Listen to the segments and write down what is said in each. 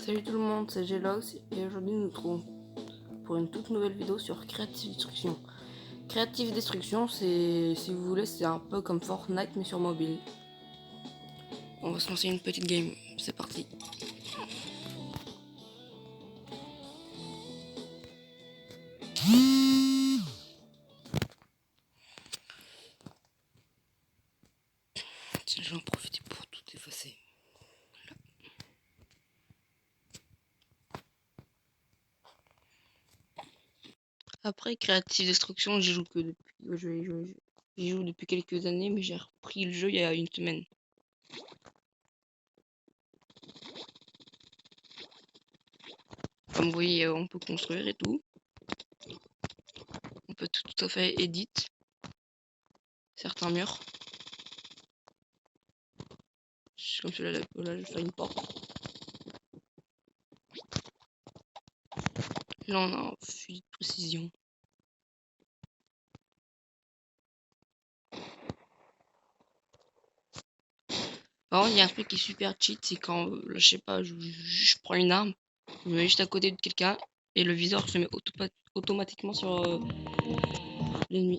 Salut tout le monde, c'est Gelox et aujourd'hui nous nous retrouvons pour une toute nouvelle vidéo sur Creative Destruction. Creative Destruction, c'est, si vous voulez, c'est un peu comme Fortnite mais sur mobile. On va se lancer une petite game, c'est parti. Tiens, je vais en profiter pour tout effacer. Après Creative Destruction, j'y joue depuis quelques années, mais j'ai repris le jeu il y a une semaine. Comme vous voyez, on peut construire et tout. On peut tout à fait edit certains murs. Comme celui-là, là, je fais une porte. Là, on a un fusil de précision. Par contre, il y a un truc qui est super cheat, c'est quand, là, je sais pas, je prends une arme, je me mets juste à côté de quelqu'un, et le viseur se met automatiquement sur l'ennemi.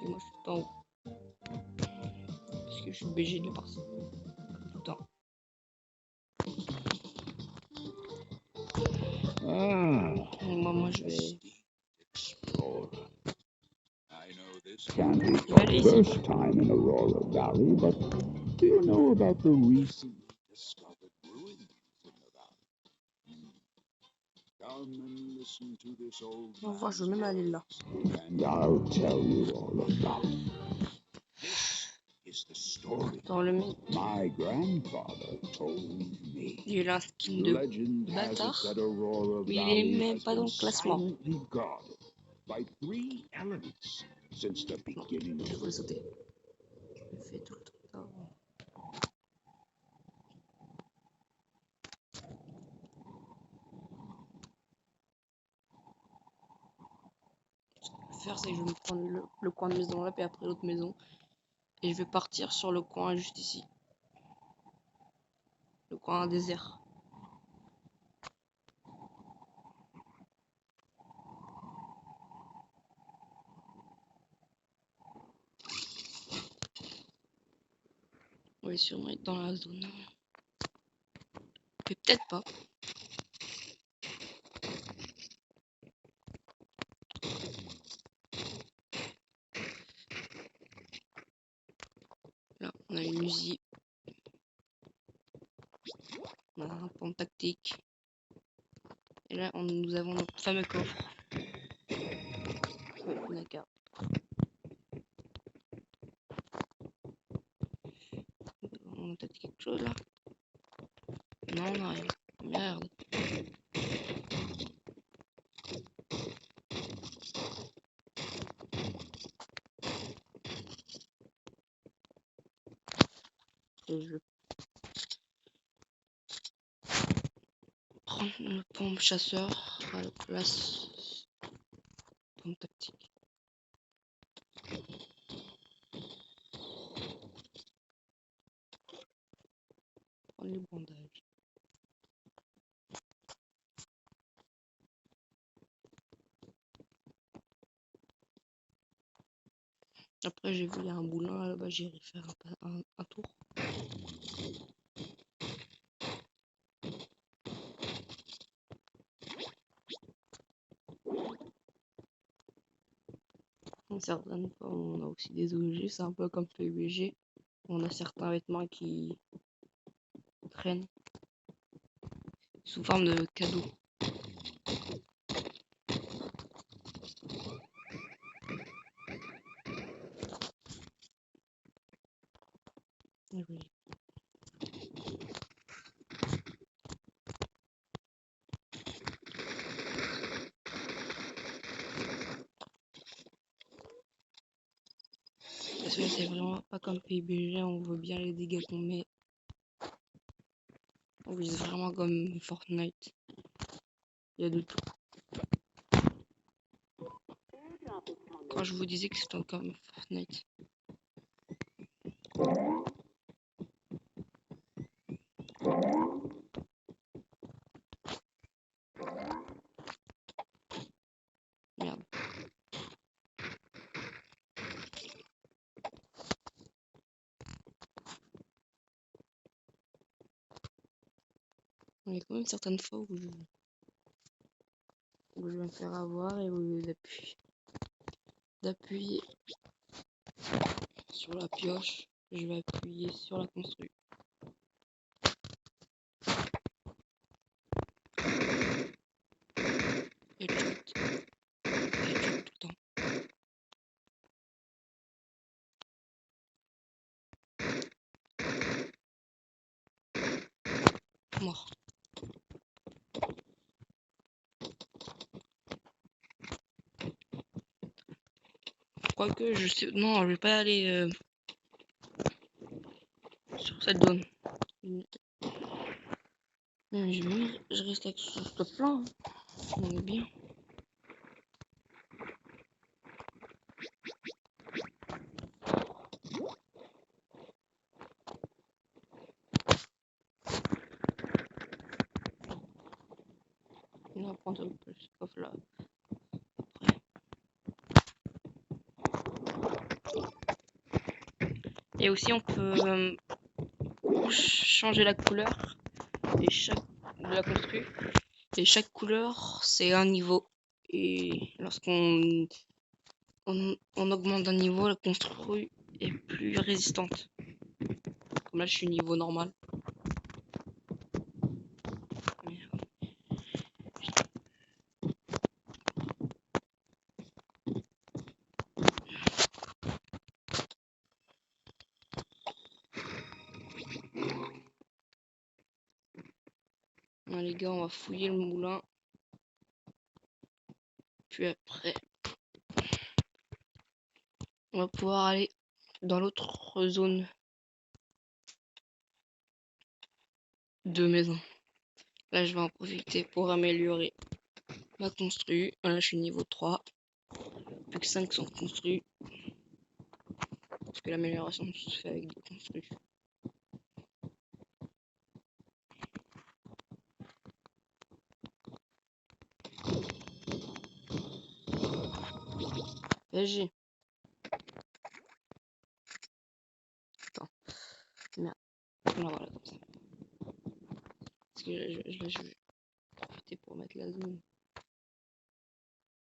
Et moi, je suis pas en haut. Parce que je suis obligé de passer tout le temps. Moi, je vais... Can be the first time in Aurora Valley, but do you know about the recent discovered ruins in the valley? Come and listen to this old On va, je vais même aller là. and I'll tell you all about it. This is the story Dans le mec, my grandfather told me. il y a eu un skin de Legend has it bâtard, that Aurora mais il est Valley même has pas dans been le classement. silently guarded by 3 elements since the beginning Je of voulais sauter. Je fais tout le truc là. Ce que je vais faire, c'est que je vais me prendre le coin de maison là, puis après l'autre maison. Et je vais partir sur le coin juste ici. Le coin désert. On va sûrement être dans la zone. Mais peut-être pas. Là, on a une musique. On a un point tactique. Et là, nous avons notre fameux coffre. D'accord. On a peut-être quelque chose là. Non, on a rien. Merde. Et je vais prendre le pompe chasseur à la place. Pompe tactique. Prendre les bandages. Après, j'ai vu il y a un boulin là-bas, j'irai faire un tour. Certaines fois, on a aussi des objets, c'est un peu comme PUBG. On a certains vêtements qui traînent sous forme de cadeaux. Oui. Parce que c'est vraiment pas comme PUBG, on voit bien les dégâts qu'on met. Oui, c'est vraiment comme Fortnite. Il y a de tout. Quand je vous disais que c'était comme Fortnite. Merde. Il y a quand même certaines fois où je vais me faire avoir et au lieu d'appuyer sur la pioche, je vais appuyer sur la construction. Headshot. Headshot tout le temps. Mort. Quoique, je sais... Non, je vais pas aller sur cette zone. Mais je reste avec ce plan. On est bien. On va prendre un peu ce coffre là. Et aussi, on peut changer la couleur de la construit. Et chaque couleur, c'est un niveau. Et lorsqu'on on augmente d'un niveau, la construit est plus résistante. Comme là, je suis niveau normal. Bon, les gars, on va fouiller le moulin. Puis après, on va pouvoir aller dans l'autre zone de maison. Là, je vais en profiter pour améliorer ma construit. Là, je suis niveau 3. Plus que 5 sont construits. Parce que l'amélioration se fait avec des construits. PSG. Attends. Merde. Là, voilà, comme ça. Parce que je vais profiter pour mettre la zone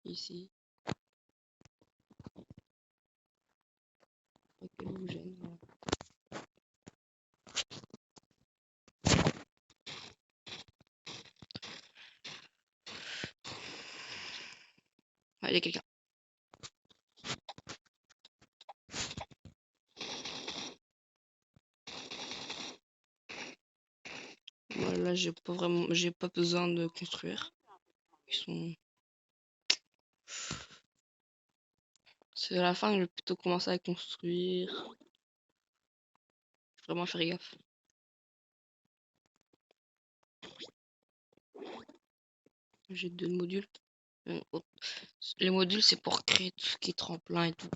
ici. Pas qu'elle vous gêne. Voilà. Ah, il y a quelqu'un. Voilà, j'ai pas besoin de construire. Ils sont. C'est à la fin que je vais plutôt commencer à construire. Vraiment faire gaffe. J'ai 2 modules. Les modules, c'est pour créer tout ce qui est tremplin et tout.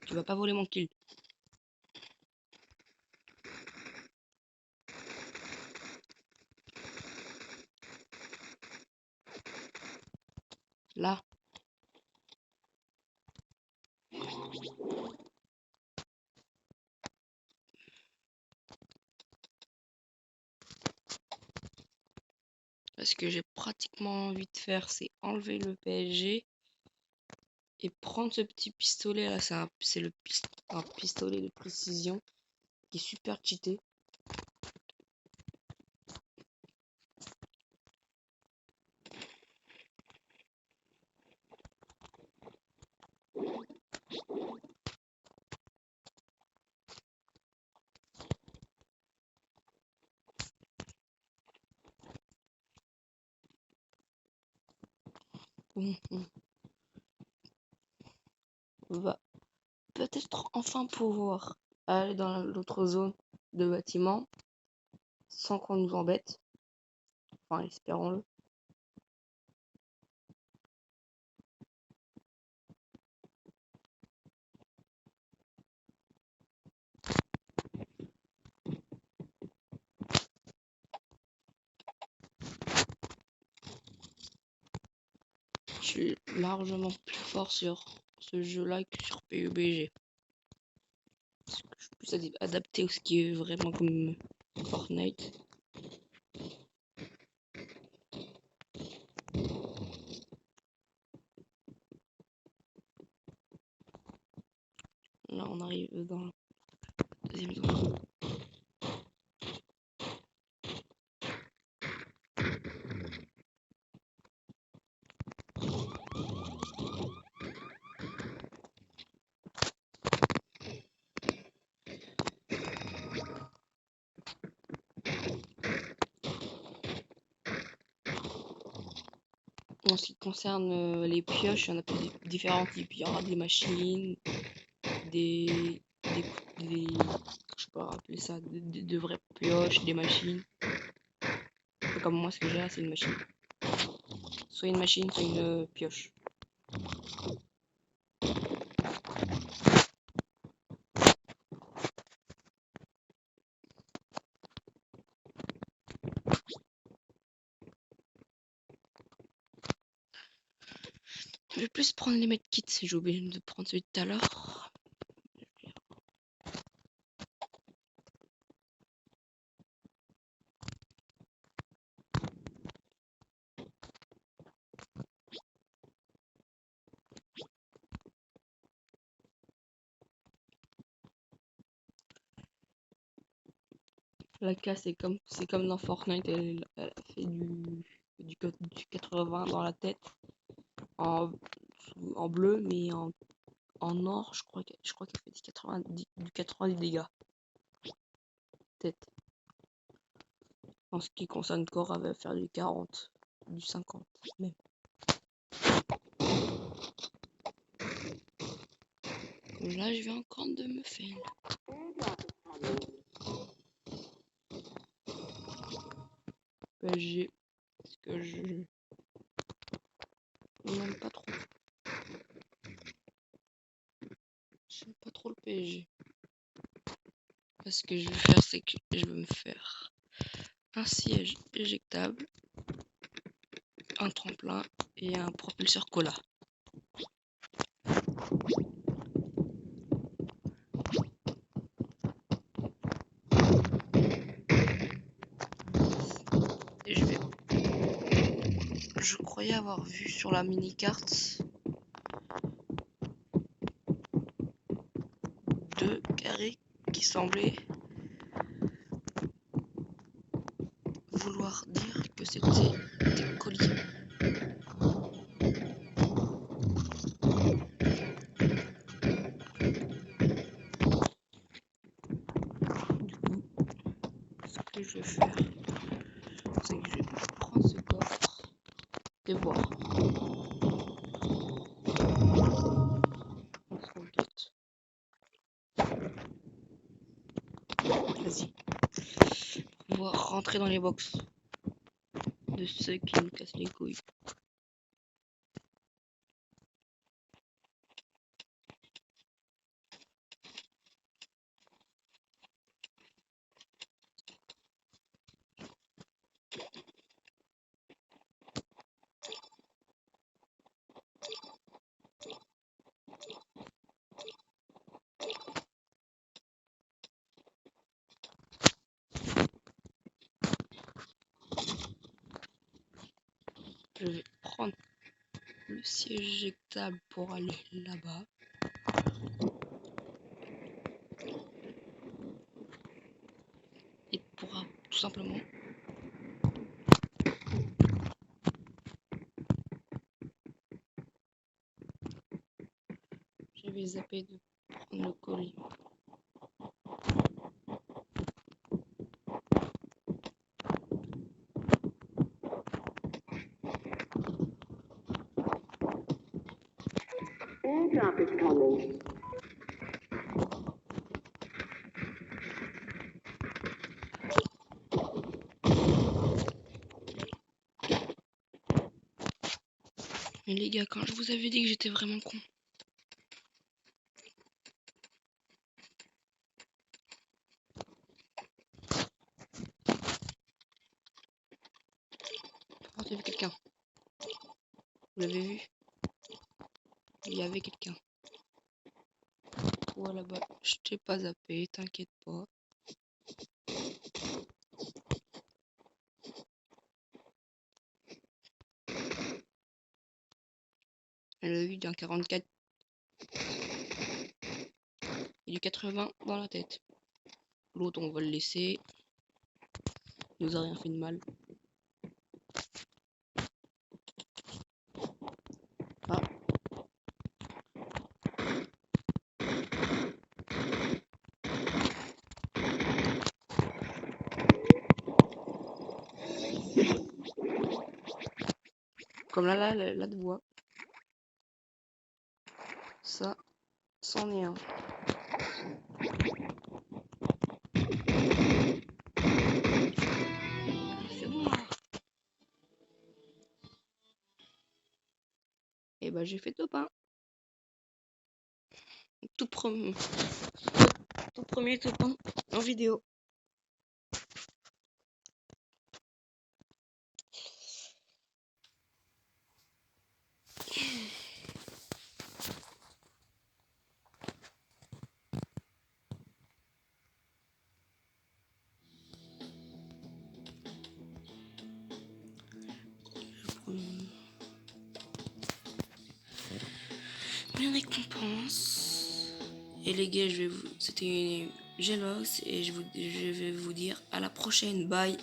Tu vas pas voler mon kill. Là. Ce que j'ai pratiquement envie de faire, c'est enlever le PSG et prendre ce petit pistolet là. C'est un pistolet de précision qui est super cheaté. On va peut-être enfin pouvoir aller dans l'autre zone de bâtiments sans qu'on nous embête. Enfin, espérons-le. Je suis largement plus fort sur ce jeu-là que sur PUBG. Parce que je suis plus adapté à ce qui est vraiment comme Fortnite. Là, on arrive dans le deuxième zone. En ce qui concerne les pioches, il y en a différents types. Il y aura des machines, des je sais pas appeler ça, de vraies pioches, des machines. Comme moi, ce que j'ai là, c'est une machine. Soit une machine, soit une pioche. Je vais plus prendre les medkits, j'ai oublié de prendre celui de tout à l'heure. La casse, c'est comme dans Fortnite, elle a fait du 80 dans la tête, en bleu, mais en or, je crois qu'elle fait du 90 dégâts. Tête. En ce qui concerne corps, elle va faire du 40, du 50 même. Là, je viens encore de me faire. PSG, parce que je n'aime pas trop. J'aime pas trop le PSG. Là, ce que je vais faire, c'est que je vais me faire un siège éjectable, un tremplin et un propulseur cola. Et je croyais avoir vu sur la mini-carte 2 carrés qui semblaient vouloir dire que c'était des colis. Ce que je vais faire, c'est que je vais prendre ce coffre et voir. Vas-y. Pouvoir rentrer dans les box de ceux qui nous cassent les couilles. Je vais prendre le siège éjectable pour aller là-bas. Et pour tout simplement je vais zapper de prendre le colis. Airdrop is coming. Mais les gars, quand je vous avais dit que j'étais vraiment con. Oh, il y avait quelqu'un. Vous l'avez vu? Il y avait quelqu'un. Voilà, bah, je t'ai pas zappé, t'inquiète pas. Elle a eu d'un 44 et du 80 dans la tête. L'autre, on va le laisser. Il nous a rien fait de mal. Ah. Comme là de voix. Ça, c'en est un. C'est bon. Et bah j'ai fait top 1. Tout premier top 1 en vidéo. Une récompense. Et les gars, c'était Gelos et je vais vous dire à la prochaine. Bye.